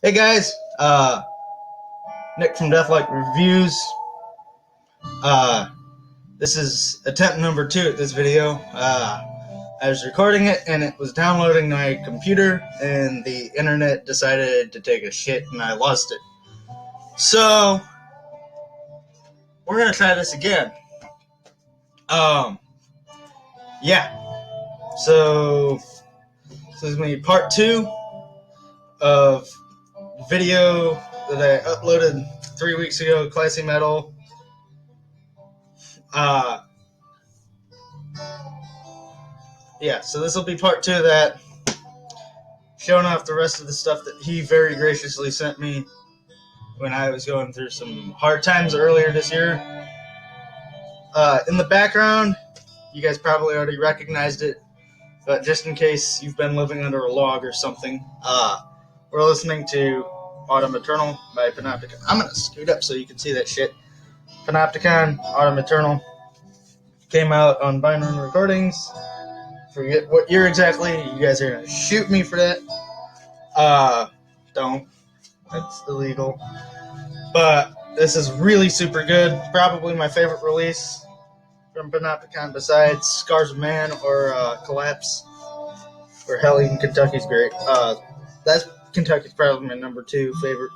Hey guys, Nick from Deathlike Reviews. This is attempt number 2 at this video. I was recording it and it was downloading my computer and the internet decided to take a shit and I lost it. So, we're gonna try this again. Yeah. So, this is gonna be part 2 of video that I uploaded 3 weeks ago, Classy Metal. Yeah, so this will be part 2 of that, showing off the rest of the stuff that he very graciously sent me when I was going through some hard times earlier this year. In the background, you guys probably already recognized it, but just in case you've been living under a log or something, we're listening to Autumn Eternal by Panopticon. I'm going to scoot up so you can see that shit. Panopticon, Autumn Eternal, came out on Binary Recordings. Forget what year exactly. You guys are going to shoot me for that. Don't. That's illegal. But this is really super good. Probably my favorite release from Panopticon besides Scars of Man or Collapse. Or hell, even Kentucky's great. That's Kentucky's probably my number 2 favorite.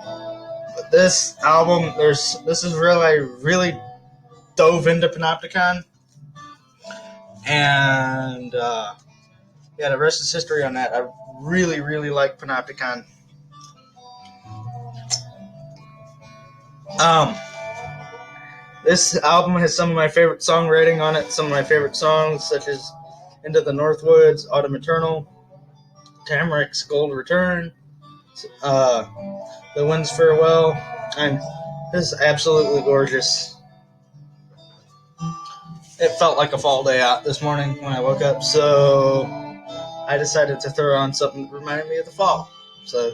But this album, this is really, I really dove into Panopticon. And yeah, the rest is history on that. I really, really like Panopticon. This album has some of my favorite songwriting on it, some of my favorite songs, such as Into the Northwoods, Autumn Eternal, Tamarik's Gold Return, The Wind's Farewell, and this is absolutely gorgeous. It felt like a fall day out this morning when I woke up, so I decided to throw on something that reminded me of the fall. So,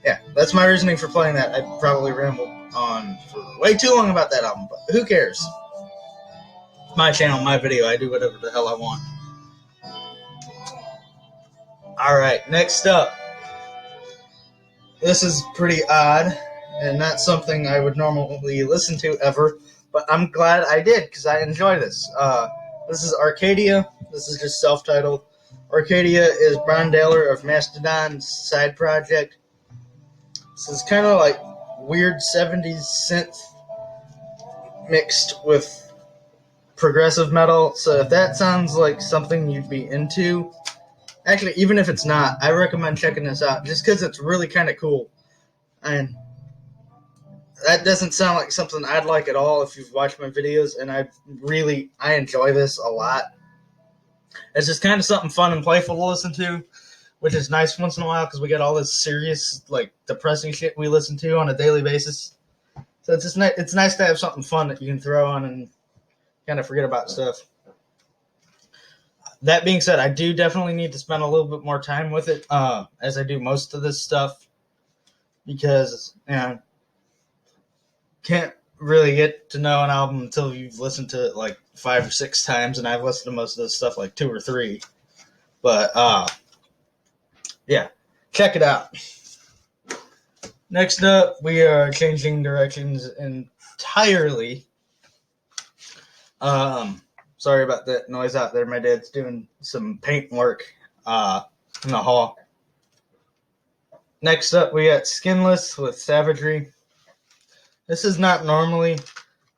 yeah, that's my reasoning for playing that. I probably rambled on for way too long about that album, but who cares? My channel, my video, I do whatever the hell I want. Alright, next up. This is pretty odd, and not something I would normally listen to ever, but I'm glad I did, because I enjoy this. This is Arcadia. This is just self-titled. Arcadia is Brian Daler of Mastodon's side project. This is kind of like weird 70s synth mixed with progressive metal. So if that sounds like something you'd be into, actually, even if it's not, I recommend checking this out just because it's really kind of cool. And that doesn't sound like something I'd like at all if you've watched my videos, and I enjoy this a lot. It's just kind of something fun and playful to listen to, which is nice once in a while because we get all this serious, like, depressing shit we listen to on a daily basis. So it's just it's nice to have something fun that you can throw on and kind of forget about stuff. That being said, I do definitely need to spend a little bit more time with it, as I do most of this stuff, because, you know, can't really get to know an album until you've listened to it like 5 or 6 times, and I've listened to most of this stuff like 2 or 3. But, yeah, check it out. Next up, we are changing directions entirely. Sorry about that noise out there. My dad's doing some paint work in the hall. Next up, we got Skinless with Savagery. This is not normally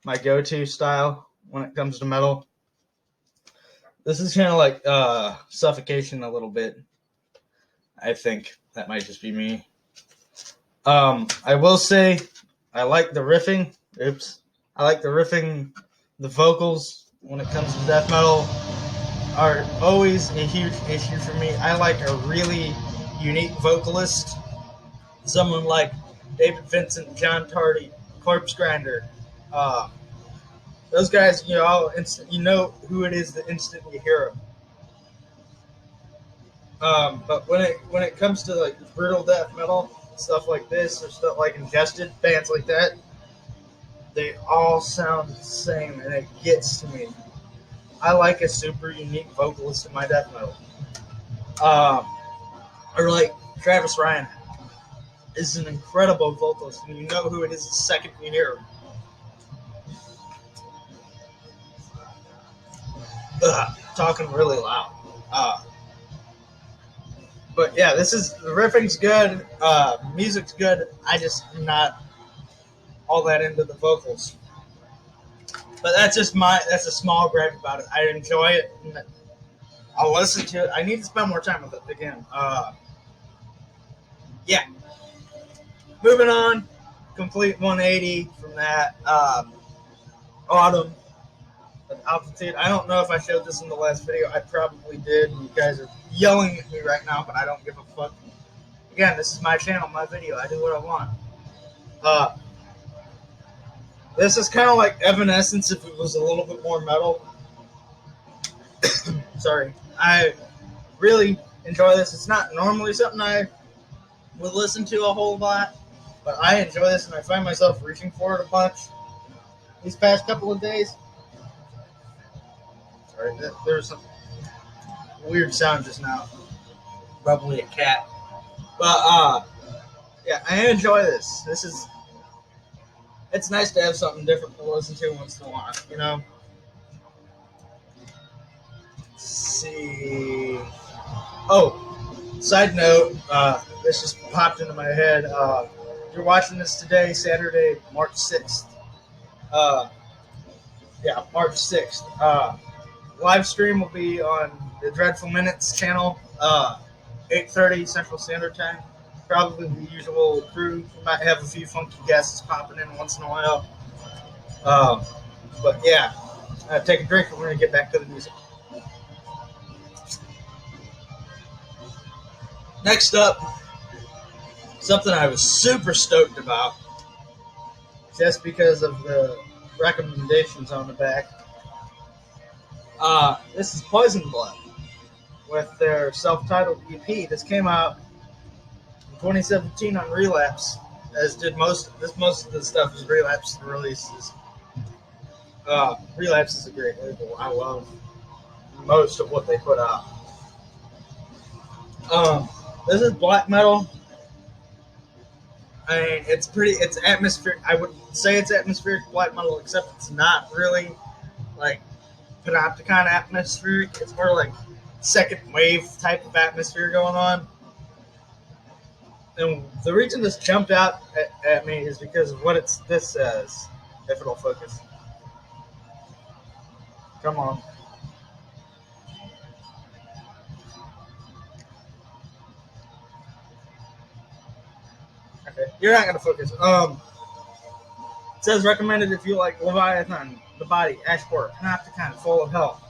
my go-to style when it comes to metal. This is kind of like Suffocation a little bit. I think that might just be me. I will say I like the riffing. I like the riffing. The vocals, when it comes to death metal, are always a huge issue for me. I like a really unique vocalist. Someone like David Vincent, John Tardy, Corpse Grinder. Those guys, you know who it is the instant you hear them. But when it comes to like brutal death metal, stuff like this, or stuff like Ingested, bands like that, they all sound the same, and it gets to me. I like a super unique vocalist in my death metal. Or like Travis Ryan. is an incredible vocalist, and you know who it is the second you hear him. Talking really loud. But yeah, the riffing's good, music's good. I just am not all that into the vocals. But that's a small gripe about it. I enjoy it. And I'll listen to it. I need to spend more time with it again. Yeah. Moving on, complete 180 from that. Autumn. Altitude. I don't know if I showed this in the last video. I probably did. You guys are yelling at me right now, but I don't give a fuck. Again, this is my channel, my video. I do what I want. This is kind of like Evanescence if it was a little bit more metal. Sorry. I really enjoy this. It's not normally something I would listen to a whole lot, but I enjoy this, and I find myself reaching for it a bunch these past couple of days. Sorry, there was some weird sound just now. Probably a cat. But, yeah, I enjoy this. It's nice to have something different to listen to once in a while, you know? Let's see. Oh, side note, this just popped into my head. You're watching this today, Saturday, March 6th. Yeah, March 6th. Live stream will be on the Dreadful Minutes channel, 8:30 Central Standard Time. Probably the usual crew. We might have a few funky guests popping in once in a while. But yeah, take a drink and we're going to get back to the music. Next up, something I was super stoked about, just because of the recommendations on the back. This is Poison Blood with their self-titled EP. This came out in 2017 on Relapse, as did most of the stuff is Relapse releases. Relapse is a great label. I love most of what they put out. This is black metal. I mean, it's atmospheric. I would say it's atmospheric black metal, except it's not really like Panopticon atmospheric. It's more like second wave type of atmosphere going on. And the reason this jumped out at me is because of what this says. If it'll focus. Come on. Okay, you're not gonna focus. It says recommended if you like Leviathan, The Body, Ashport, Panopticon, Full of Hell.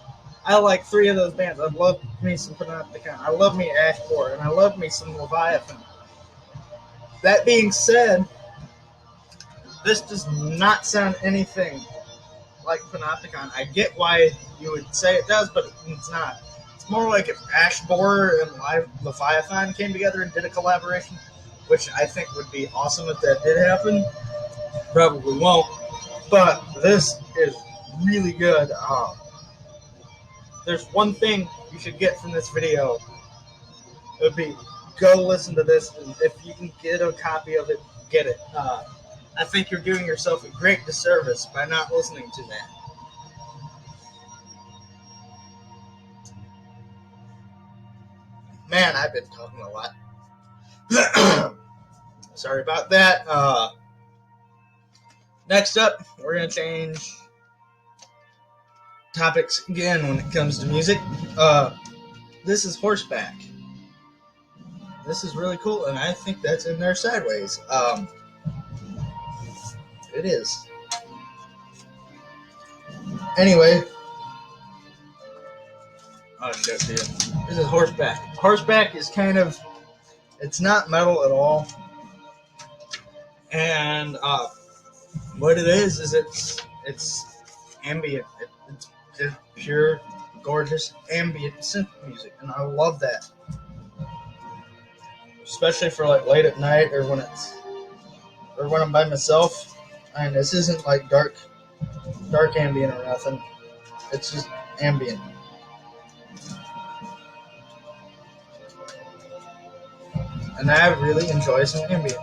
I like 3 of those bands. I love me some Panopticon. I love me Ashport, and I love me some Leviathan. That being said, this does not sound anything like Panopticon. I get why you would say it does, but it's not. It's more like if Ash Borer and Leviathan came together and did a collaboration, which I think would be awesome if that did happen. Probably won't, but this is really good. There's one thing you should get from this video. It would be go listen to this, and if you can get a copy of it, get it. I think you're doing yourself a great disservice by not listening to that. Man, I've been talking a lot. Sorry about that. Next up, we're going to change topics again when it comes to music. This is Horseback. This is really cool, and I think that's in there sideways. It is. Anyway. Oh, shit, dude. This is Horseback. Horseback is kind of... It's not metal at all. And, what it is it's ambient. It's just pure, gorgeous, ambient synth music, and I love that. Especially for like late at night or when I'm by myself. And this isn't like dark ambient or nothing. It's just ambient. And I really enjoy some ambient.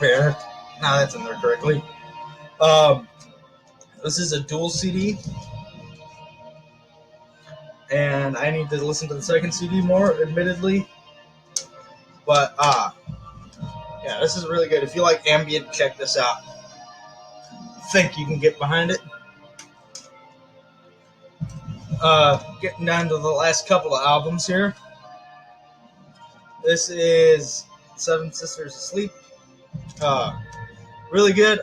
Yeah, now that's in there correctly. Um, this is a dual CD, and I need to listen to the second CD more, admittedly. But yeah, this is really good. If you like ambient, check this out. Think you can get behind it. Getting down to the last couple of albums here. This is Seven Sisters Asleep. Really good.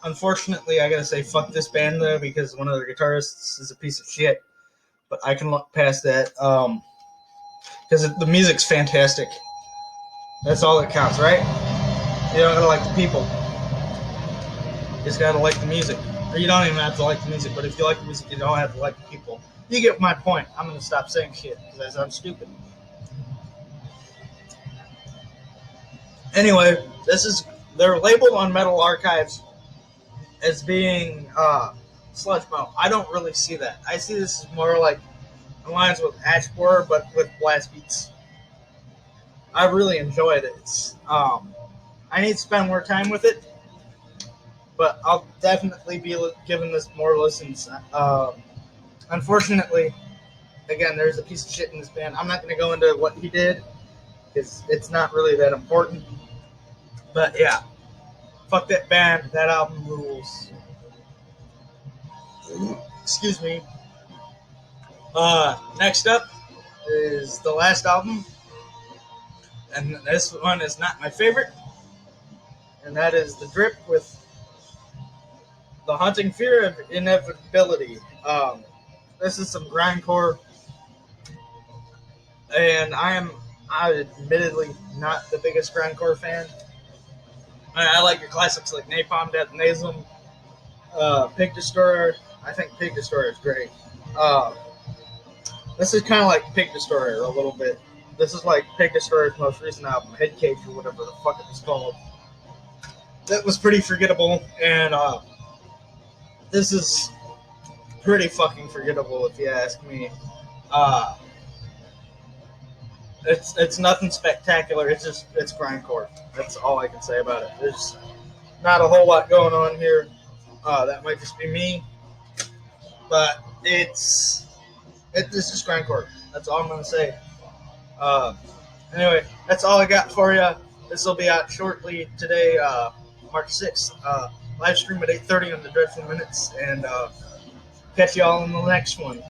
Unfortunately, I gotta say fuck this band though, because one of their guitarists is a piece of shit. But I can look past that because the music's fantastic. That's all that counts, right? You don't gotta like the people. You just gotta like the music. Or you don't even have to like the music, but if you like the music, you don't have to like the people. You get my point. I'm gonna stop saying shit because I sound stupid. Anyway, they're labeled on Metal Archives as being sludge metal. I don't really see that. I see this as more like aligns with Ashborer, but with blast beats. I really enjoyed it. I need to spend more time with it, but I'll definitely be giving this more listens. Unfortunately, again, there's a piece of shit in this band. I'm not going to go into what he did because it's not really that important. But yeah, fuck that band. That album rules. Excuse me. Next up is the last album, and this one is not my favorite, and that is The Drip with The Haunting Fear of Inevitability. This is some grindcore, and I'm admittedly not the biggest grindcore fan. I like your classics like Napalm Death Nasum, Pig Destroyer. I think Pig Destroyer is great. This is kind of like Pig Destroyer a little bit. This is like Pig Destroyer's most recent album, Head Cage or whatever the fuck it was called. That was pretty forgettable, and this is pretty fucking forgettable if you ask me. It's nothing spectacular. It's grindcore. That's all I can say about it. There's not a whole lot going on here. That might just be me, but it's just grindcore. That's all I'm gonna say. Anyway, that's all I got for you. This will be out shortly today, March 6th. Live stream at 8:30 on the Dreadful Minutes, and catch you all in the next one.